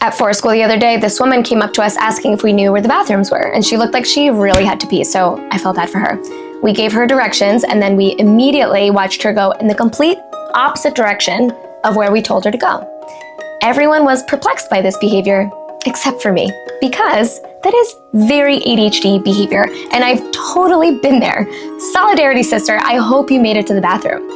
At forest school the other day, this woman came up to us asking if we knew where the bathrooms were, and she looked like she really had to pee, so I felt bad for her. We gave her directions, and then we immediately watched her go in the complete opposite direction of where we told her to go. Everyone was perplexed by this behavior, except for me, because that is very ADHD behavior, and I've totally been there. Solidarity, sister. I hope you made it to the bathroom.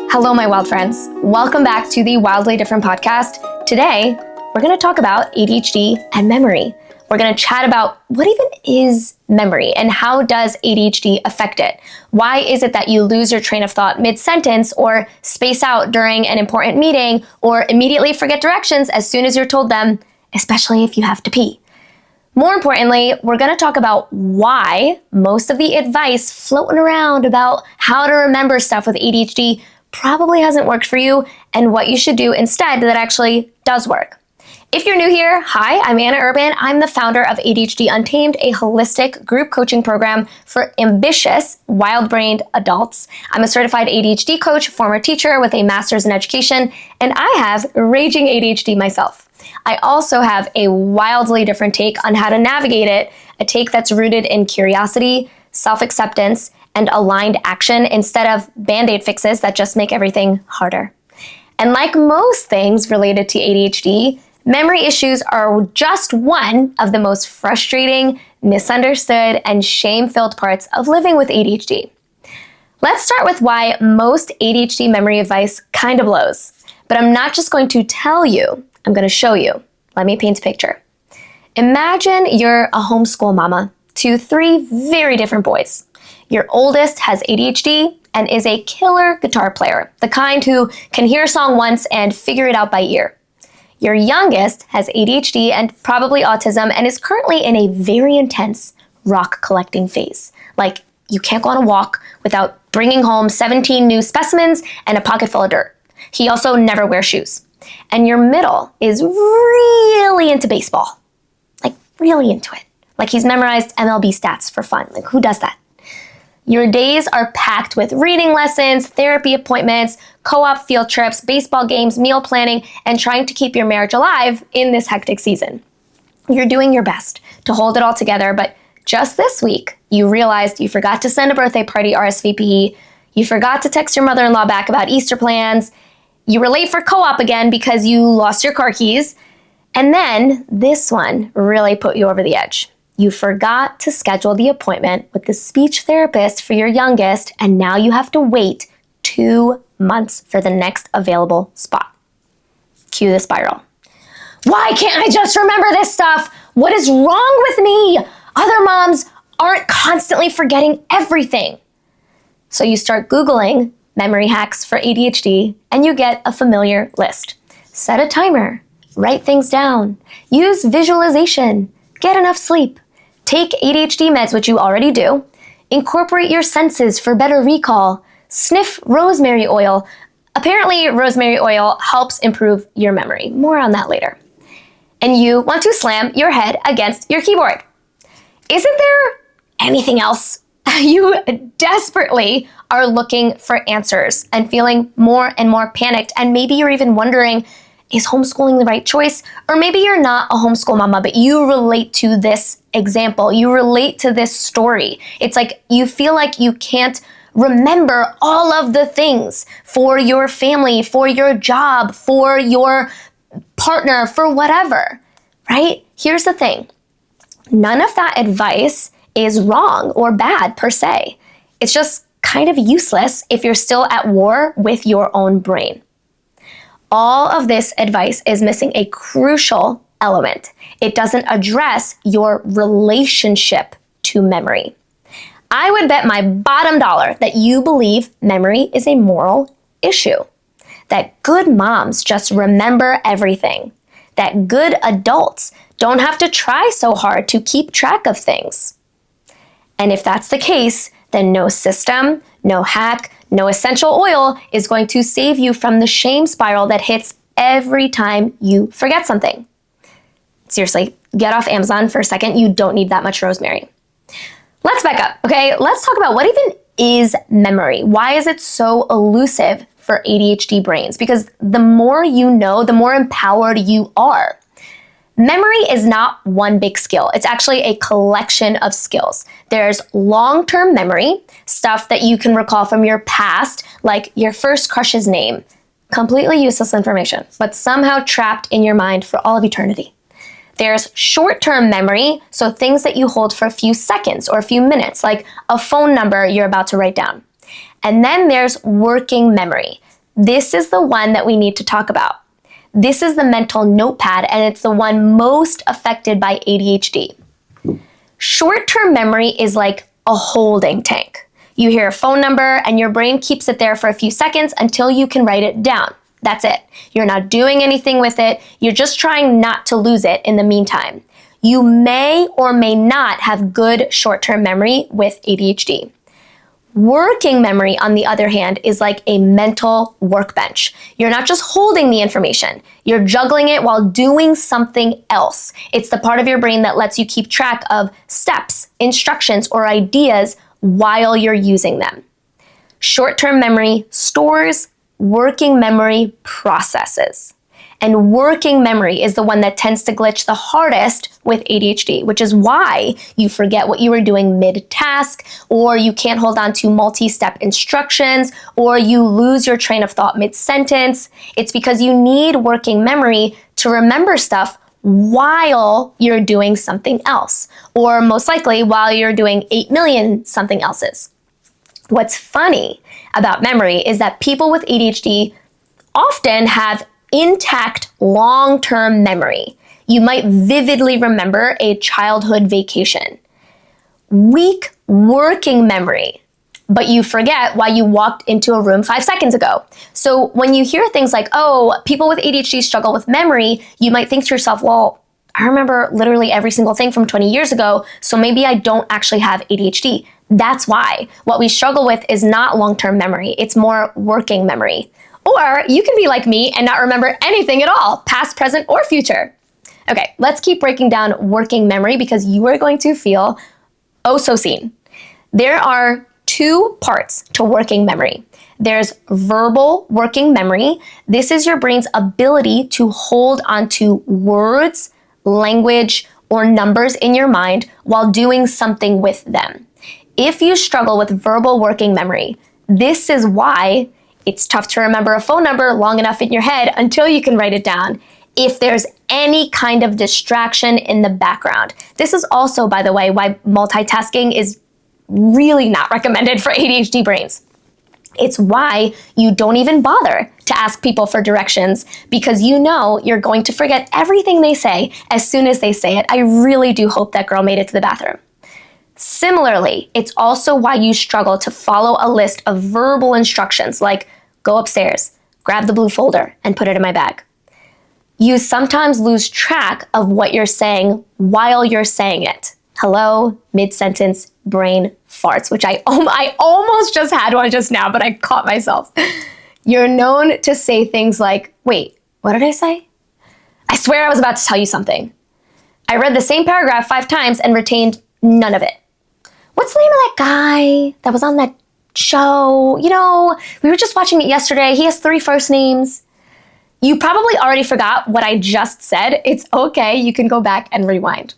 Hello, my wild friends. Welcome back to the Wildly Different podcast. Today, we're going to talk about ADHD and memory. We're going to chat about what even is memory and how does ADHD affect it? Why is it that you lose your train of thought mid-sentence or space out during an important meeting or immediately forget directions as soon as you're told them, especially if you have to pee? More importantly, we're going to talk about why most of the advice floating around about how to remember stuff with ADHD probably hasn't worked for you and what you should do instead that actually does work. If you're new here, hi, I'm Anna Urban. I'm the founder of ADHD Untamed, a holistic group coaching program for ambitious, wild-brained adults. I'm a certified ADHD coach, former teacher with a master's in education, and I have raging ADHD myself. I also have a wildly different take on how to navigate it, a take that's rooted in curiosity, self-acceptance, and aligned action instead of Band-Aid fixes that just make everything harder. And like most things related to ADHD, memory issues are just one of the most frustrating, misunderstood, and shame-filled parts of living with ADHD. Let's start with why most ADHD memory advice kind of blows. But I'm not just going to tell you, I'm going to show you. Let me paint a picture. Imagine you're a homeschool mama to 3 very different boys. Your oldest has ADHD and is a killer guitar player, the kind who can hear a song once and figure it out by ear. Your youngest has ADHD and probably autism and is currently in a very intense rock collecting phase. Like, you can't go on a walk without bringing home 17 new specimens and a pocket full of dirt. He also never wears shoes. And your middle is really into baseball. Like, really into it. Like, he's memorized MLB stats for fun. Like, who does that? Your days are packed with reading lessons, therapy appointments, co-op field trips, baseball games, meal planning, and trying to keep your marriage alive in this hectic season. You're doing your best to hold it all together, but just this week, you realized you forgot to send a birthday party RSVP, you forgot to text your mother-in-law back about Easter plans, you were late for co-op again because you lost your car keys, and then this one really put you over the edge. You forgot to schedule the appointment with the speech therapist for your youngest, and now you have to wait 2 months for the next available spot. Cue the spiral. Why can't I just remember this stuff? What is wrong with me? Other moms aren't constantly forgetting everything. So you start Googling memory hacks for ADHD, and you get a familiar list. Set a timer, write things down, use visualization, get enough sleep, take ADHD meds, which you already do, incorporate your senses for better recall, sniff rosemary oil. Apparently, rosemary oil helps improve your memory. More on that later. And you want to slam your head against your keyboard. Isn't there anything else? You desperately are looking for answers and feeling more and more panicked, and maybe you're even wondering, is homeschooling the right choice? Or maybe you're not a homeschool mama, but you relate to this example. You relate to this story. It's like you feel like you can't remember all of the things for your family, for your job, for your partner, for whatever, right? Here's the thing. None of that advice is wrong or bad per se. It's just kind of useless if you're still at war with your own brain. All of this advice is missing a crucial element. It doesn't address your relationship to memory. I would bet my bottom dollar that you believe memory is a moral issue, that good moms just remember everything, that good adults don't have to try so hard to keep track of things. And if that's the case, then no system, no hack, no essential oil is going to save you from the shame spiral that hits every time you forget something. Seriously, get off Amazon for a second. You don't need that much rosemary. Let's back up, okay? Let's talk about what even is memory. Why is it so elusive for ADHD brains? Because the more you know, the more empowered you are. Memory is not one big skill. It's actually a collection of skills. There's long-term memory, stuff that you can recall from your past, like your first crush's name. Completely useless information, but somehow trapped in your mind for all of eternity. There's short-term memory, so things that you hold for a few seconds or a few minutes, like a phone number you're about to write down. And then there's working memory. This is the one that we need to talk about. This is the mental notepad, and it's the one most affected by ADHD. Short-term memory is like a holding tank. You hear a phone number, and your brain keeps it there for a few seconds until you can write it down. That's it. You're not doing anything with it. You're just trying not to lose it in the meantime. You may or may not have good short-term memory with ADHD. Working memory, on the other hand, is like a mental workbench. You're not just holding the information, you're juggling it while doing something else. It's the part of your brain that lets you keep track of steps, instructions, or ideas while you're using them. Short-term memory stores, working memory processes. And working memory is the one that tends to glitch the hardest with ADHD, which is why you forget what you were doing mid-task, or you can't hold on to multi-step instructions, or you lose your train of thought mid-sentence. It's because you need working memory to remember stuff while you're doing something else, or most likely while you're doing 8 million something else's. What's funny about memory is that people with ADHD often have intact long-term memory. You might vividly remember a childhood vacation. Weak working memory, but you forget why you walked into a room 5 seconds ago. So when you hear things like, oh, people with ADHD struggle with memory, you might think to yourself, well, I remember literally every single thing from 20 years ago, so maybe I don't actually have ADHD. That's why. What we struggle with is not long-term memory, it's more working memory. Or you can be like me and not remember anything at all, past, present, or future. Okay, let's keep breaking down working memory because you are going to feel oh so seen. There are 2 parts to working memory. There's verbal working memory. This is your brain's ability to hold onto words, language, or numbers in your mind while doing something with them. If you struggle with verbal working memory, this is why it's tough to remember a phone number long enough in your head until you can write it down. If there's any kind of distraction in the background. This is also, by the way, why multitasking is really not recommended for ADHD brains. It's why you don't even bother to ask people for directions because you know you're going to forget everything they say as soon as they say it. I really do hope that girl made it to the bathroom. Similarly, it's also why you struggle to follow a list of verbal instructions like go upstairs, grab the blue folder, and put it in my bag. You sometimes lose track of what you're saying while you're saying it. Hello, mid-sentence, brain farts, which I almost just had one just now, but I caught myself. You're known to say things like, wait, what did I say? I swear I was about to tell you something. I read the same paragraph 5 times and retained none of it. What's the name of that guy that was on that show? You know, we were just watching it yesterday. He has 3 first names. You probably already forgot what I just said. It's okay. You can go back and rewind.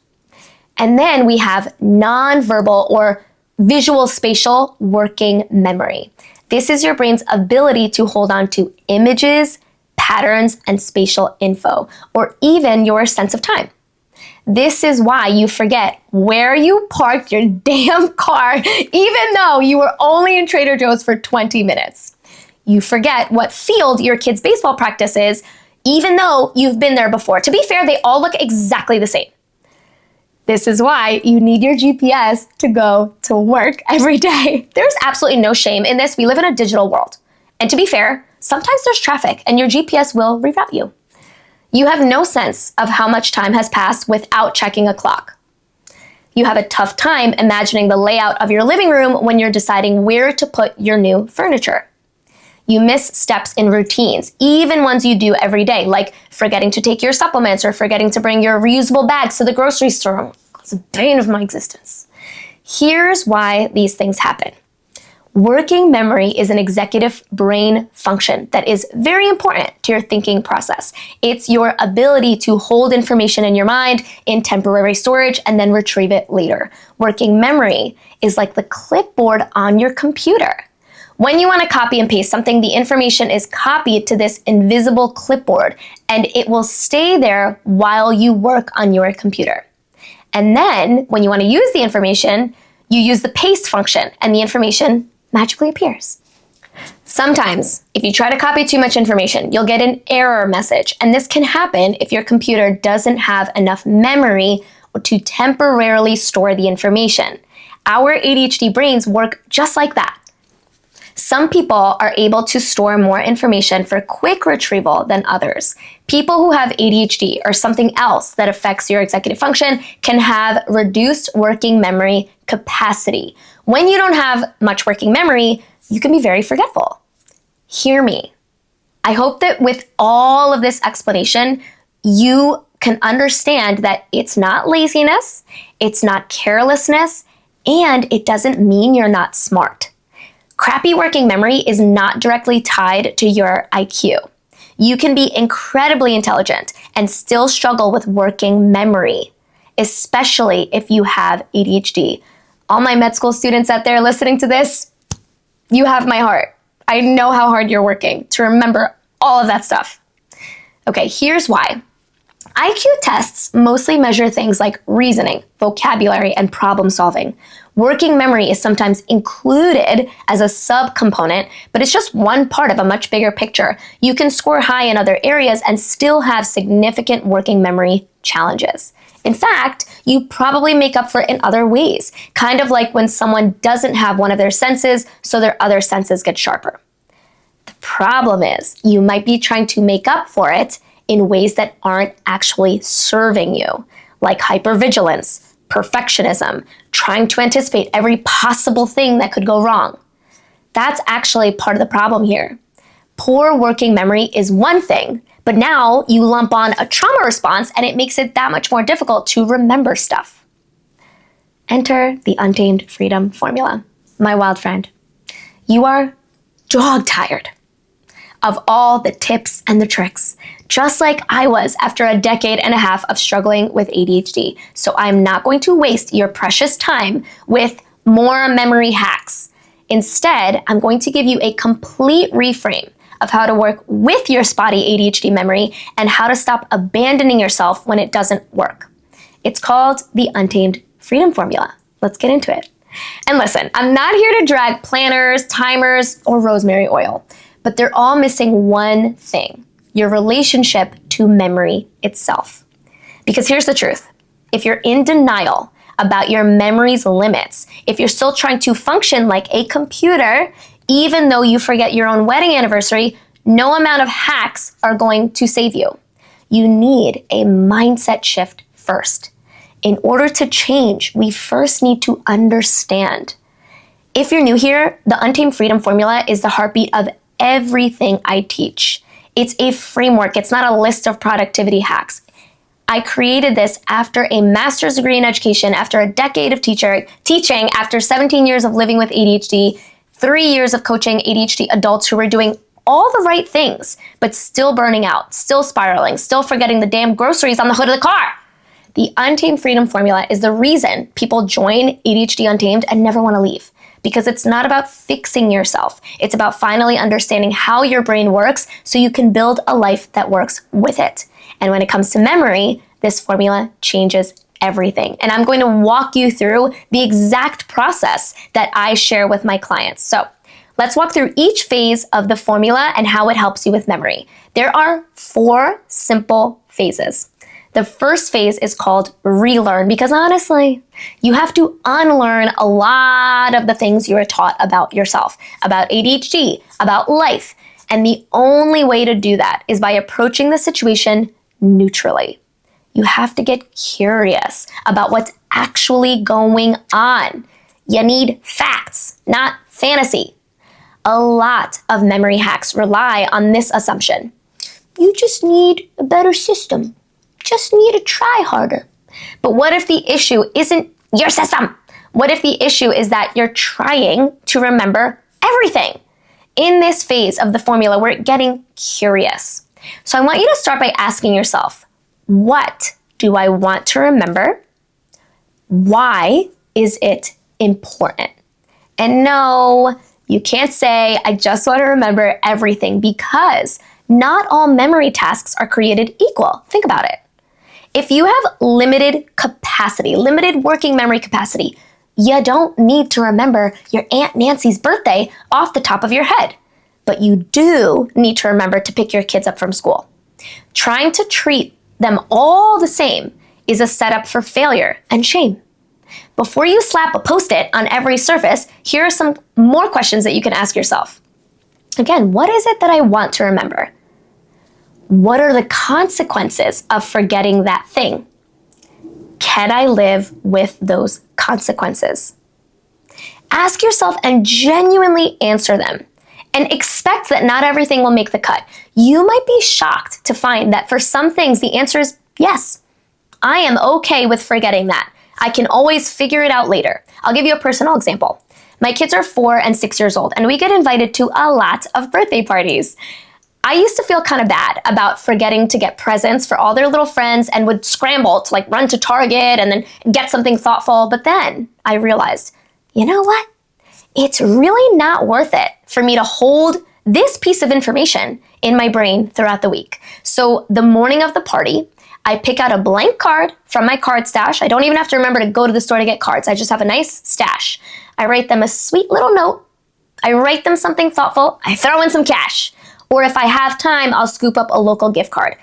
And then we have nonverbal or visual spatial working memory. This is your brain's ability to hold on to images, patterns, and spatial info, or even your sense of time. This is why you forget where you parked your damn car, even though you were only in Trader Joe's for 20 minutes. You forget what field your kid's baseball practice is, even though you've been there before. To be fair, they all look exactly the same. This is why you need your GPS to go to work every day. There's absolutely no shame in this. We live in a digital world. And to be fair, sometimes there's traffic and your GPS will reroute you. You have no sense of how much time has passed without checking a clock. You have a tough time imagining the layout of your living room when you're deciding where to put your new furniture. You miss steps in routines, even ones you do every day, like forgetting to take your supplements or forgetting to bring your reusable bags to the grocery store. It's a bane of my existence. Here's why these things happen. Working memory is an executive brain function that is very important to your thinking process. It's your ability to hold information in your mind in temporary storage and then retrieve it later. Working memory is like the clipboard on your computer. When you want to copy and paste something, the information is copied to this invisible clipboard, and it will stay there while you work on your computer. And then, when you want to use the information, you use the paste function, and the information magically appears. Sometimes, if you try to copy too much information, you'll get an error message, and this can happen if your computer doesn't have enough memory to temporarily store the information. Our ADHD brains work just like that. Some people are able to store more information for quick retrieval than others. People who have ADHD or something else that affects your executive function can have reduced working memory capacity. When you don't have much working memory, you can be very forgetful. Hear me. I hope that with all of this explanation, you can understand that it's not laziness, it's not carelessness, and it doesn't mean you're not smart. Crappy working memory is not directly tied to your IQ. You can be incredibly intelligent and still struggle with working memory, especially if you have ADHD. All my med school students out there listening to this, you have my heart. I know how hard you're working to remember all of that stuff. Okay, here's why. IQ tests mostly measure things like reasoning, vocabulary, and problem solving. Working memory is sometimes included as a subcomponent, but it's just one part of a much bigger picture. You can score high in other areas and still have significant working memory challenges. In fact, you probably make up for it in other ways, kind of like when someone doesn't have one of their senses, so their other senses get sharper. The problem is, you might be trying to make up for it in ways that aren't actually serving you, like hypervigilance, perfectionism, trying to anticipate every possible thing that could go wrong. That's actually part of the problem here. Poor working memory is one thing, but now you lump on a trauma response and it makes it that much more difficult to remember stuff. Enter the Untamed Freedom Formula. My wild friend, you are dog tired of all the tips and the tricks, just like I was after a decade and a half of struggling with ADHD. So I'm not going to waste your precious time with more memory hacks. Instead, I'm going to give you a complete reframe of how to work with your spotty ADHD memory and how to stop abandoning yourself when it doesn't work. It's called the Untamed Freedom Formula. Let's get into it. And listen, I'm not here to drag planners, timers, or rosemary oil, but they're all missing one thing: your relationship to memory itself. Because here's the truth. If you're in denial about your memory's limits, if you're still trying to function like a computer, even though you forget your own wedding anniversary, no amount of hacks are going to save you. You need a mindset shift first. In order to change, we first need to understand. If you're new here, the Untamed Freedom Formula is the heartbeat of everything I teach. It's a framework. It's not a list of productivity hacks. I created this after a master's degree in education, after a decade of teaching, after 17 years of living with ADHD, 3 years of coaching ADHD adults who were doing all the right things, but still burning out, still spiraling, still forgetting the damn groceries on the hood of the car. The Untamed Freedom Formula is the reason people join ADHD Untamed and never want to leave. Because it's not about fixing yourself. It's about finally understanding how your brain works so you can build a life that works with it. And when it comes to memory, this formula changes everything. And I'm going to walk you through the exact process that I share with my clients. So let's walk through each phase of the formula and how it helps you with memory. There are 4 simple phases. The first phase is called relearn, because honestly, you have to unlearn a lot of the things you were taught about yourself, about ADHD, about life. And the only way to do that is by approaching the situation neutrally. You have to get curious about what's actually going on. You need facts, not fantasy. A lot of memory hacks rely on this assumption. You just need a better system. Just need to try harder. But what if the issue isn't your system? What if the issue is that you're trying to remember everything in this phase of the formula. We're getting curious. So I want you to start by asking yourself, what do I want to remember? Why is it important? And no, you can't say, I just want to remember everything, because not all memory tasks are created equal. Think about it. If you have limited capacity, limited working memory capacity, you don't need to remember your Aunt Nancy's birthday off the top of your head. But you do need to remember to pick your kids up from school. Trying to treat them all the same is a setup for failure and shame. Before you slap a Post-it on every surface, here are some more questions that you can ask yourself. Again, what is it that I want to remember? What are the consequences of forgetting that thing? Can I live with those consequences? Ask yourself and genuinely answer them. And expect that not everything will make the cut. You might be shocked to find that for some things, the answer is yes. I am okay with forgetting that. I can always figure it out later. I'll give you a personal example. My kids are 4 and 6 years old, and we get invited to a lot of birthday parties. I used to feel kind of bad about forgetting to get presents for all their little friends and would scramble to run to Target and then get something thoughtful. But then I realized, you know what? It's really not worth it for me to hold this piece of information in my brain throughout the week. So the morning of the party, I pick out a blank card from my card stash. I don't even have to remember to go to the store to get cards. I just have a nice stash. I write them a sweet little note. I write them something thoughtful. I throw in some cash. Or if I have time, I'll scoop up a local gift card.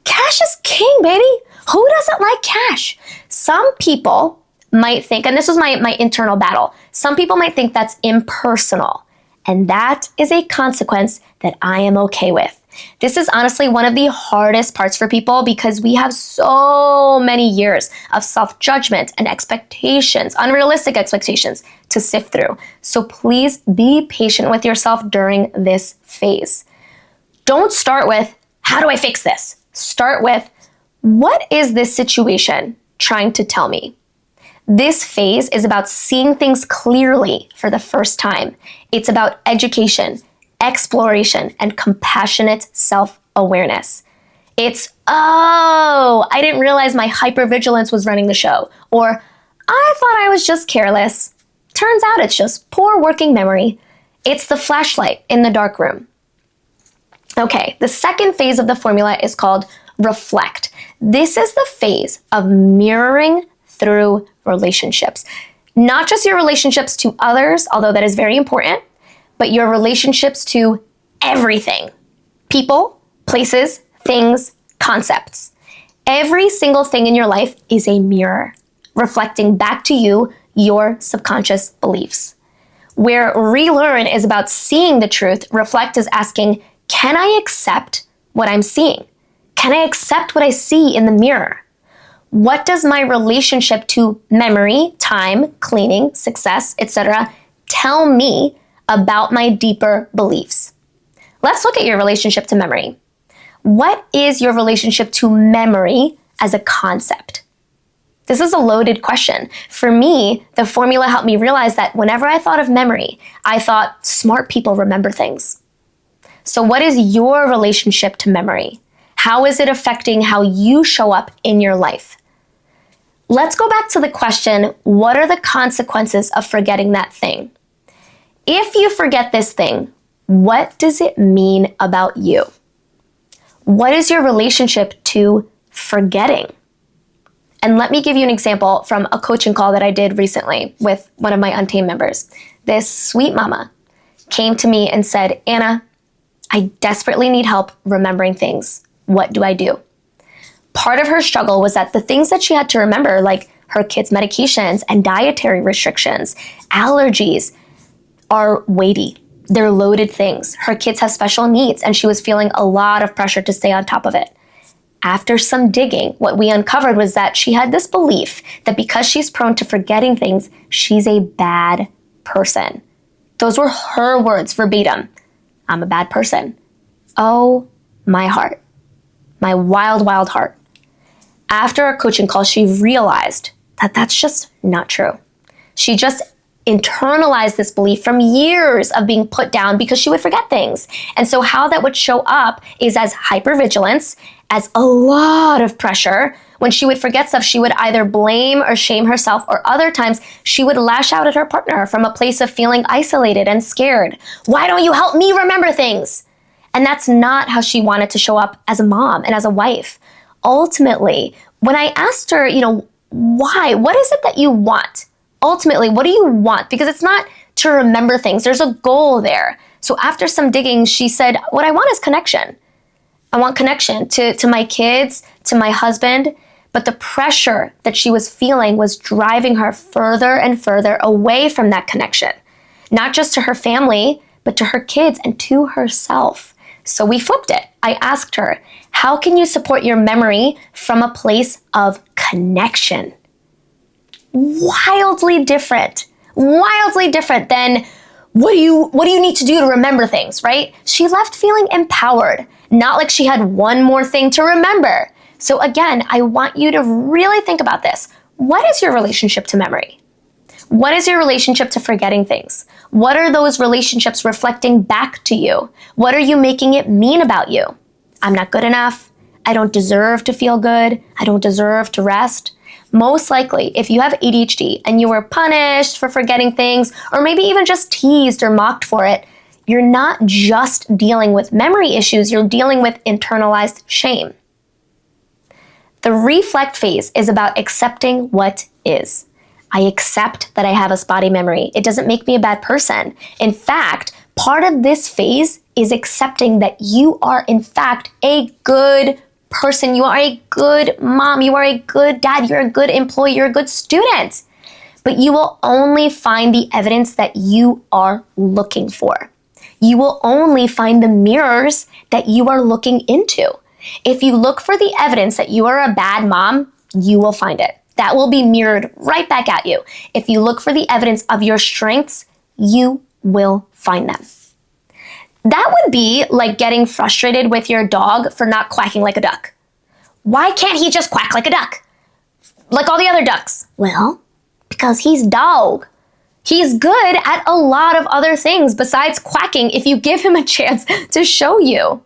Cash is king, baby. Who doesn't like cash? Some people might think, and this was my internal battle, some people might think that's impersonal. And that is a consequence that I am okay with. This is honestly one of the hardest parts for people because we have so many years of self-judgment and expectations, unrealistic expectations to sift through. So please be patient with yourself during this phase. Don't start with, how do I fix this? Start with, what is this situation trying to tell me? This phase is about seeing things clearly for the first time. It's about education, exploration, and compassionate self-awareness. It's, oh, I didn't realize my hypervigilance was running the show. Or, I thought I was just careless. Turns out it's just poor working memory. It's the flashlight in the dark room. Okay, the second phase of the formula is called reflect. This is the phase of mirroring through relationships. Not just your relationships to others, although that is very important, but your relationships to everything. People, places, things, concepts. Every single thing in your life is a mirror, reflecting back to you your subconscious beliefs. Where relearn is about seeing the truth, reflect is asking, can I accept what I'm seeing? Can I accept what I see in the mirror? What does my relationship to memory, time, cleaning, success, etc. tell me about my deeper beliefs? Let's look at your relationship to memory. What is your relationship to memory as a concept? This is a loaded question. For me, the formula helped me realize that whenever I thought of memory, I thought smart people remember things. So what is your relationship to memory? How is it affecting how you show up in your life? Let's go back to the question, what are the consequences of forgetting that thing? If you forget this thing, what does it mean about you? What is your relationship to forgetting? And let me give you an example from a coaching call that I did recently with one of my Untamed members. This sweet mama came to me and said, Anna, I desperately need help remembering things. What do I do? Part of her struggle was that the things that she had to remember, like her kids' medications and dietary restrictions, allergies, are weighty. They're loaded things. Her kids have special needs, and she was feeling a lot of pressure to stay on top of it. After some digging, what we uncovered was that she had this belief that because she's prone to forgetting things, she's a bad person. Those were her words verbatim. I'm a bad person. Oh, my heart. My wild, wild heart. After our coaching call, she realized that that's just not true. She just internalized this belief from years of being put down because she would forget things. And so how that would show up is as hypervigilance, as a lot of pressure. When she would forget stuff, she would either blame or shame herself, or other times she would lash out at her partner from a place of feeling isolated and scared. Why don't you help me remember things? And that's not how she wanted to show up as a mom and as a wife. Ultimately, when I asked her, why? What is it that you want? Ultimately, what do you want? Because it's not to remember things. There's a goal there. So after some digging, she said, what I want is connection. I want connection to my kids, to my husband. But the pressure that she was feeling was driving her further and further away from that connection. Not just to her family, but to her kids and to herself. So we flipped it. I asked her, how can you support your memory from a place of connection? Wildly different than what do you need to do to remember things, right? She left feeling empowered, not like she had one more thing to remember. So again, I want you to really think about this. What is your relationship to memory? What is your relationship to forgetting things? What are those relationships reflecting back to you? What are you making it mean about you? I'm not good enough. I don't deserve to feel good. I don't deserve to rest. Most likely, if you have ADHD and you were punished for forgetting things, or maybe even just teased or mocked for it, you're not just dealing with memory issues, you're dealing with internalized shame. The reflect phase is about accepting what is. I accept that I have a spotty memory. It doesn't make me a bad person. In fact, part of this phase is accepting that you are, in fact, a good person. You are a good mom. You are a good dad. You're a good employee. You're a good student. But you will only find the evidence that you are looking for. You will only find the mirrors that you are looking into. If you look for the evidence that you are a bad mom, you will find it. That will be mirrored right back at you. If you look for the evidence of your strengths, you will find them. That would be like getting frustrated with your dog for not quacking like a duck. Why can't he just quack like a duck? Like all the other ducks? Well, because he's dog. He's good at a lot of other things besides quacking if you give him a chance to show you.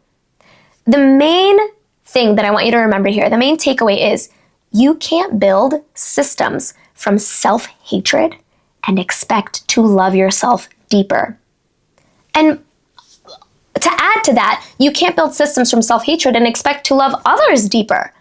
The main thing that I want you to remember here, the main takeaway is you can't build systems from self-hatred and expect to love yourself deeper. And to add to that, you can't build systems from self-hatred and expect to love others deeper.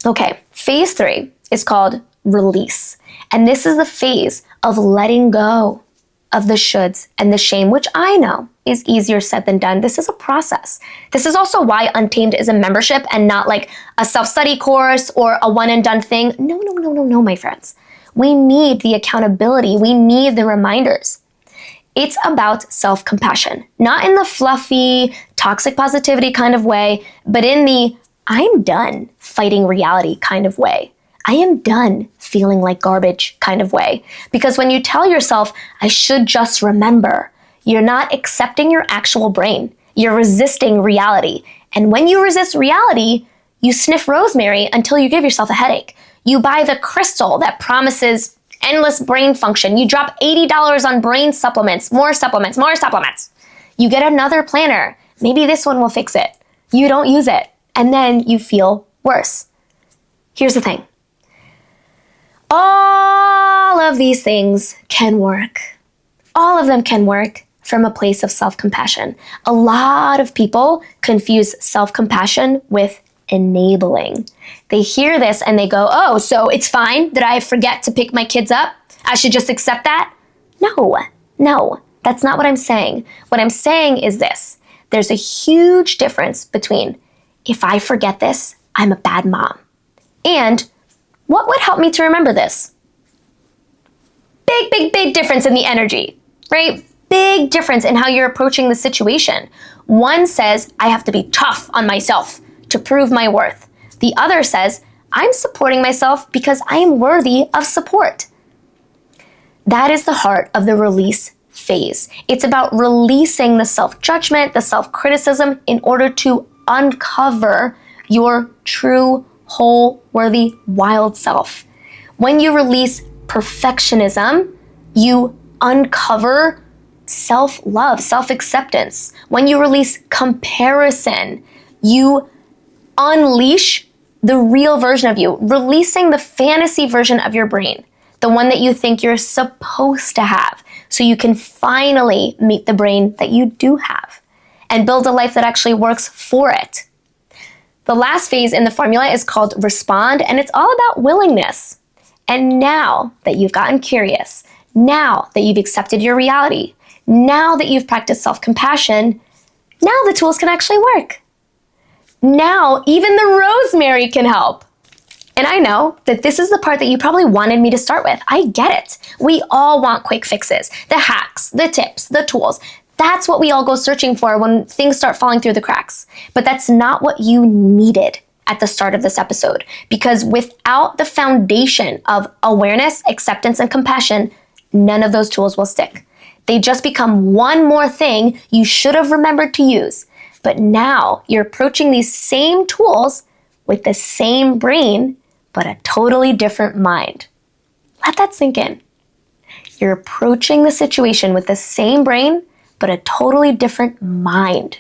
Okay, phase 3 is called release. And this is the phase of letting go of the shoulds and the shame, which I know is easier said than done. This is a process. This is also why Untamed is a membership and not like a self-study course or a one and done thing. No, my friends. We need the accountability. We need the reminders. It's about self-compassion, not in the fluffy, toxic positivity kind of way, but in the I'm done fighting reality kind of way. I am done feeling like garbage kind of way. Because when you tell yourself, I should just remember, you're not accepting your actual brain. You're resisting reality. And when you resist reality, you sniff rosemary until you give yourself a headache. You buy the crystal that promises endless brain function. You drop $80 on brain supplements, more supplements, more supplements. You get another planner. Maybe this one will fix it. You don't use it. And then you feel worse. Here's the thing. All of these things can work. All of them can work from a place of self-compassion. A lot of people confuse self-compassion with enabling. They hear this and they go, oh, so it's fine that I forget to pick my kids up? I should just accept that? No, that's not what I'm saying. What I'm saying is this. There's a huge difference between if I forget this, I'm a bad mom, and what would help me to remember this? Big difference in the energy, right? Big difference in how you're approaching the situation. One says, I have to be tough on myself to prove my worth. The other says, I'm supporting myself because I am worthy of support. That is the heart of the release phase. It's about releasing the self-judgment, the self-criticism in order to uncover your true, whole, worthy, wild self. When you release perfectionism, You uncover self-love, self-acceptance. When you release comparison, you unleash the real version of you, releasing the fantasy version of your brain, the one that you think you're supposed to have, so you can finally meet the brain that you do have and build a life that actually works for it. The last phase in the formula is called respond, and it's all about willingness. And now that you've gotten curious, now that you've accepted your reality, now that you've practiced self-compassion, now the tools can actually work. Now even the rosemary can help. And I know that this is the part that you probably wanted me to start with. I get it. We all want quick fixes, the hacks, the tips, the tools. That's what we all go searching for when things start falling through the cracks. But that's not what you needed at the start of this episode, because without the foundation of awareness, acceptance, and compassion, none of those tools will stick. They just become one more thing you should have remembered to use. But now you're approaching these same tools with the same brain, but a totally different mind. Let that sink in. You're approaching the situation with the same brain, but a totally different mind.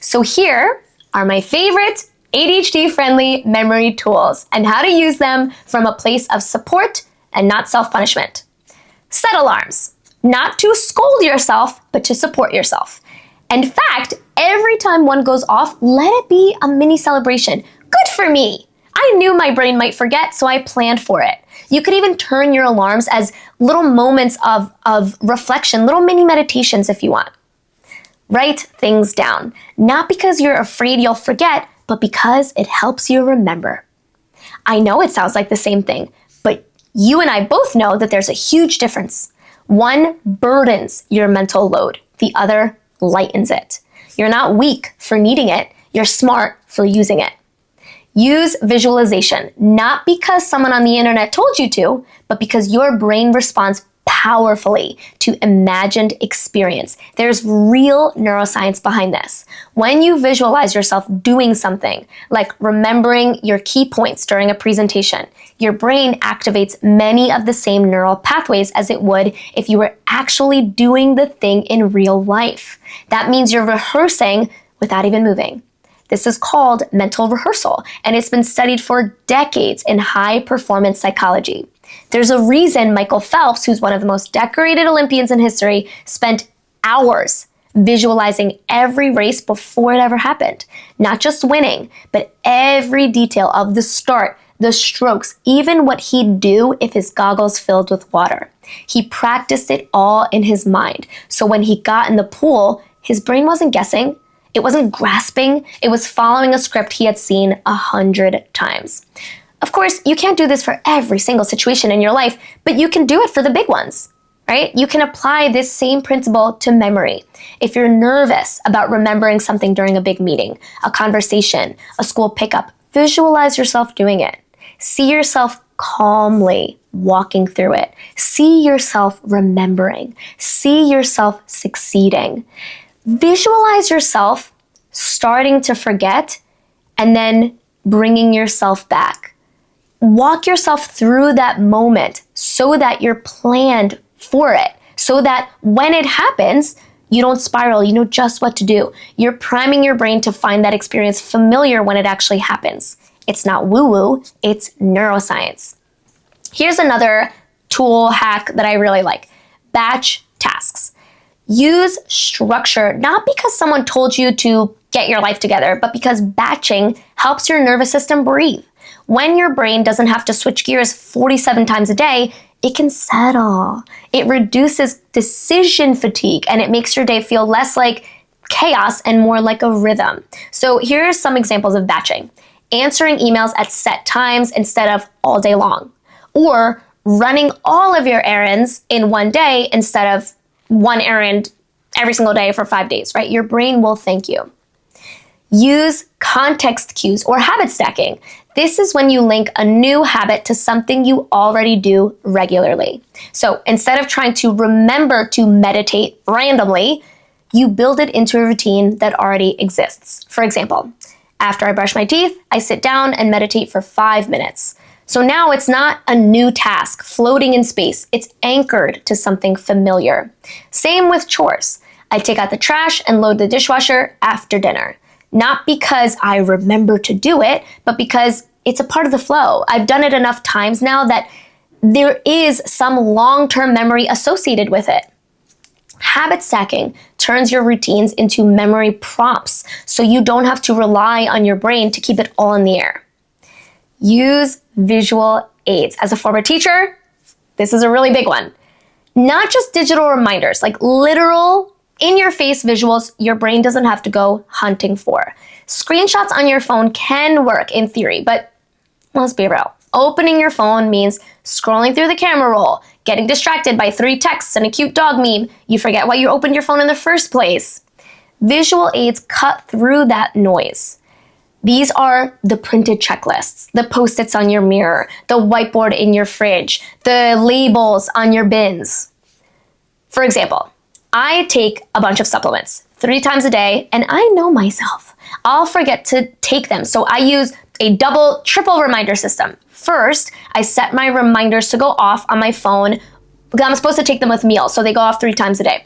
So here are my favorite ADHD-friendly memory tools and how to use them from a place of support and not self-punishment. Set alarms, not to scold yourself, but to support yourself. In fact, every time one goes off, let it be a mini celebration. Good for me. I knew my brain might forget, so I planned for it. You could even turn your alarms as little moments of reflection, little mini meditations if you want. Write things down, not because you're afraid you'll forget, but because it helps you remember. I know it sounds like the same thing, but you and I both know that there's a huge difference. One burdens your mental load, the other lightens it. You're not weak for needing it, you're smart for using it. Use visualization, not because someone on the internet told you to, but because your brain responds powerfully to imagined experience. There's real neuroscience behind this. When you visualize yourself doing something, like remembering your key points during a presentation, your brain activates many of the same neural pathways as it would if you were actually doing the thing in real life. That means you're rehearsing without even moving. This is called mental rehearsal, and it's been studied for decades in high-performance psychology. There's a reason Michael Phelps, who's one of the most decorated Olympians in history, spent hours visualizing every race before it ever happened. Not just winning, but every detail of the start, the strokes, even what he'd do if his goggles filled with water. He practiced it all in his mind. So when he got in the pool, his brain wasn't guessing. It wasn't grasping, it was following a script he had seen 100 times. Of course, you can't do this for every single situation in your life, but you can do it for the big ones, right? You can apply this same principle to memory. If you're nervous about remembering something during a big meeting, a conversation, a school pickup, visualize yourself doing it. See yourself calmly walking through it. See yourself remembering. See yourself succeeding. Visualize yourself starting to forget and then bringing yourself back. Walk yourself through that moment so that you're planned for it, so that when it happens, you don't spiral, you know just what to do. You're priming your brain to find that experience familiar when it actually happens. It's not woo-woo, it's neuroscience. Here's another tool hack that I really like. Batch tasks. Use structure, not because someone told you to get your life together, but because batching helps your nervous system breathe. When your brain doesn't have to switch gears 47 times a day, it can settle. It reduces decision fatigue, and it makes your day feel less like chaos and more like a rhythm. So here are some examples of batching. Answering emails at set times instead of all day long. Or running all of your errands in one day instead of one errand every single day for 5 days, right? Your brain will thank you. Use context cues or habit stacking. This is when you link a new habit to something you already do regularly. So instead of trying to remember to meditate randomly, you build it into a routine that already exists. For example, after I brush my teeth, I sit down and meditate for 5 minutes. So now it's not a new task floating in space. It's anchored to something familiar. Same with chores. I take out the trash and load the dishwasher after dinner. Not because I remember to do it, but because it's a part of the flow. I've done it enough times now that there is some long-term memory associated with it. Habit stacking turns your routines into memory prompts, so you don't have to rely on your brain to keep it all in the air. Use visual aids. As a former teacher, this is a really big one. Not just digital reminders, like literal in-your-face visuals your brain doesn't have to go hunting for. Screenshots on your phone can work in theory, but let's be real. Opening your phone means scrolling through the camera roll, getting distracted by 3 texts and a cute dog meme. You forget why you opened your phone in the first place. Visual aids cut through that noise. These are the printed checklists, the post-its on your mirror, the whiteboard in your fridge, the labels on your bins. For example, I take a bunch of supplements 3 times a day, and I know myself. I'll forget to take them, so I use a double, triple reminder system. First, I set my reminders to go off on my phone. I'm supposed to take them with meals, so they go off 3 times a day.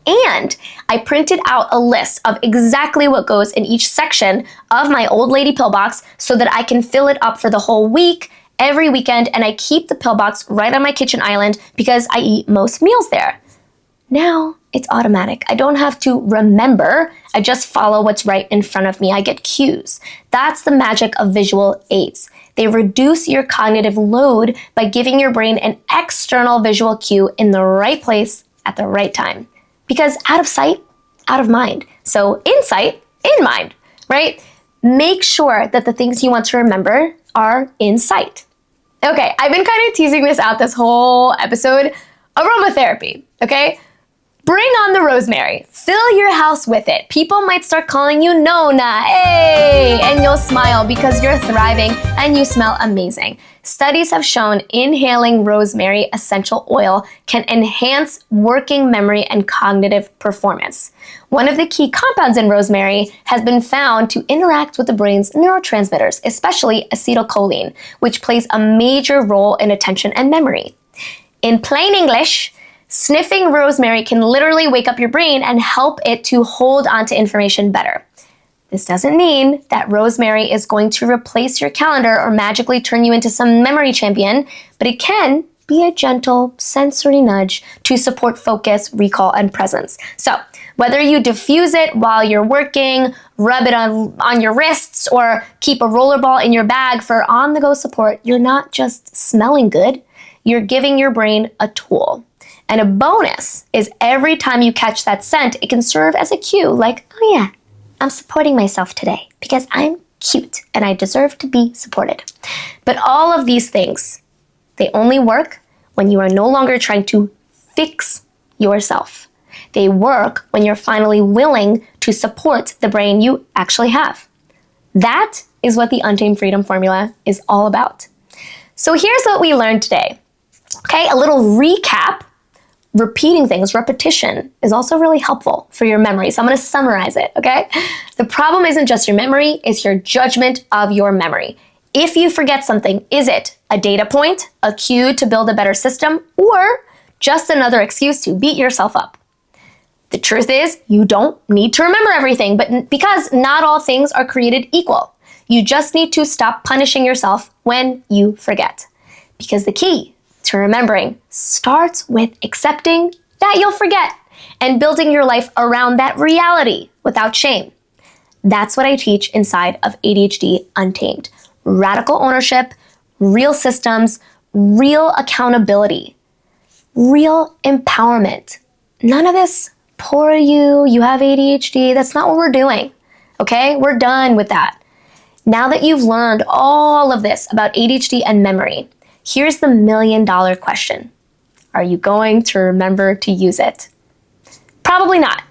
And I printed out a list of exactly what goes in each section of my old lady pill box so that I can fill it up for the whole week, every weekend, and I keep the pill box right on my kitchen island because I eat most meals there. Now it's automatic. I don't have to remember. I just follow what's right in front of me. I get cues. That's the magic of visual aids. They reduce your cognitive load by giving your brain an external visual cue in the right place at the right time. Because out of sight, out of mind. So in sight, in mind, right? Make sure that the things you want to remember are in sight. Okay, I've been kind of teasing this out this whole episode. Aromatherapy, okay? Bring on the rosemary. Fill your house with it. People might start calling you Nona, hey, and you'll smile because you're thriving and you smell amazing. Studies have shown inhaling rosemary essential oil can enhance working memory and cognitive performance. One of the key compounds in rosemary has been found to interact with the brain's neurotransmitters, especially acetylcholine, which plays a major role in attention and memory. In plain English, sniffing rosemary can literally wake up your brain and help it to hold onto information better. This doesn't mean that rosemary is going to replace your calendar or magically turn you into some memory champion, but it can be a gentle sensory nudge to support focus, recall, and presence. So whether you diffuse it while you're working, rub it on your wrists, or keep a rollerball in your bag for on-the-go support, you're not just smelling good, you're giving your brain a tool. And a bonus is every time you catch that scent, it can serve as a cue, like, oh yeah, I'm supporting myself today because I'm cute and I deserve to be supported. But all of these things, they only work when you are no longer trying to fix yourself. They work when you're finally willing to support the brain you actually have. That is what the Untamed Freedom Formula is all about. So here's what we learned today. Okay, a little recap. Repeating things, repetition, is also really helpful for your memory. So I'm going to summarize it, okay? The problem isn't just your memory, it's your judgment of your memory. If you forget something, is it a data point, a cue to build a better system, or just another excuse to beat yourself up? The truth is, you don't need to remember everything, but because not all things are created equal. You just need to stop punishing yourself when you forget. Because the key to remembering starts with accepting that you'll forget and building your life around that reality without shame. That's what I teach inside of ADHD Untamed. Radical ownership, real systems, real accountability, real empowerment. None of this, poor you have ADHD. That's not what we're doing, okay? We're done with that. Now that you've learned all of this about ADHD and memory, here's the $1 million question. Are you going to remember to use it? Probably not.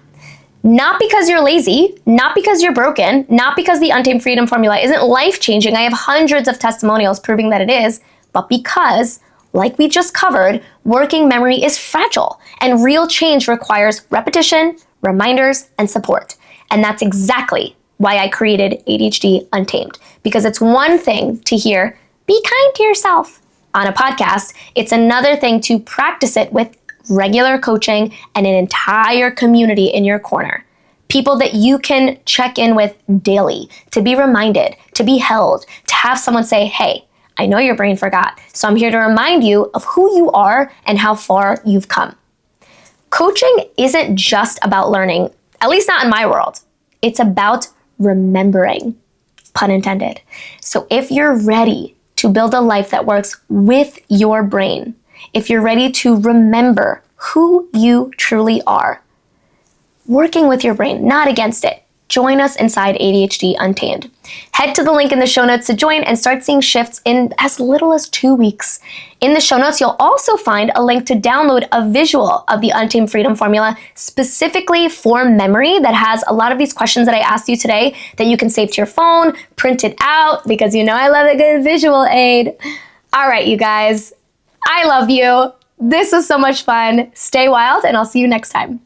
Not because you're lazy, not because you're broken, not because the Untamed Freedom Formula isn't life-changing. I have hundreds of testimonials proving that it is, but because, like we just covered, working memory is fragile and real change requires repetition, reminders, and support. And that's exactly why I created ADHD Untamed, because it's one thing to hear, be kind to yourself. On a podcast, it's another thing to practice it with regular coaching and an entire community in your corner. People that you can check in with daily, to be reminded, to be held, to have someone say, hey, I know your brain forgot, so I'm here to remind you of who you are and how far you've come. Coaching isn't just about learning, at least not in my world. It's about remembering, pun intended. So if you're ready to build a life that works with your brain, if you're ready to remember who you truly are, working with your brain, not against it, join us inside ADHD Untamed. Head to the link in the show notes to join and start seeing shifts in as little as 2 weeks. In the show notes, you'll also find a link to download a visual of the Untamed Freedom Formula specifically for memory that has a lot of these questions that I asked you today that you can save to your phone, print it out, because you know I love a good visual aid. All right, you guys, I love you. This was so much fun. Stay wild, and I'll see you next time.